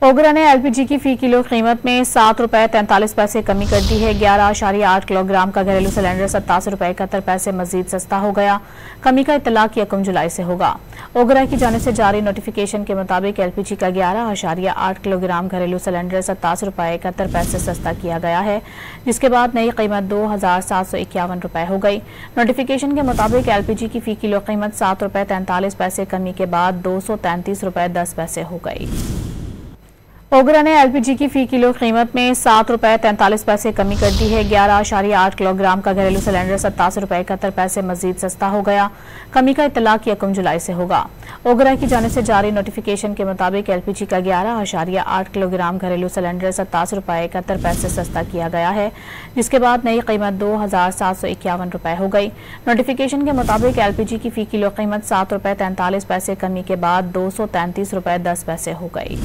ओगरा ने एलपीजी की फी किलो कीमत में ₹7.43 कमी कर दी है। 11.8 किलोग्राम का घरेलू सिलेंडर ₹87.71 मजीद सस्ता हो गया। कमी का इत्तलाक 1 जुलाई से होगा। ओगरा की जानिब से जारी नोटिफिकेशन के मुताबिक एलपीजी का 11.8 किलोग्राम घरेलू सिलेंडर ₹87.71 सस्ता किया गया है, जिसके बाद नई कीमत ₹2,751 हो गई। नोटिफिकेशन के मुताबिक एलपीजी की फी किलो कीमत ₹7.43 कमी के बाद ₹233.10 हो गई। ओगरा ने एलपीजी की फी किलो कीमत में ₹7.43 कमी कर दी है। 11.8 किलोग्राम का घरेलू सिलेंडर ₹87.71 मजीद सस्ता हो गया। कमी का इत्तलाक 1 जुलाई से होगा। ओगरा की जानिब से जारी नोटिफिकेशन के मुताबिक एलपीजी का 11.8 किलोग्राम घरेलू सिलेंडर ₹87.71 सस्ता किया गया है, जिसके बाद नई कीमत ₹2,751 हो गई। नोटिफिकेशन के मुताबिक एलपीजी की फी किलो कीमत ₹7.43 कमी के बाद ₹233.10 हो गई।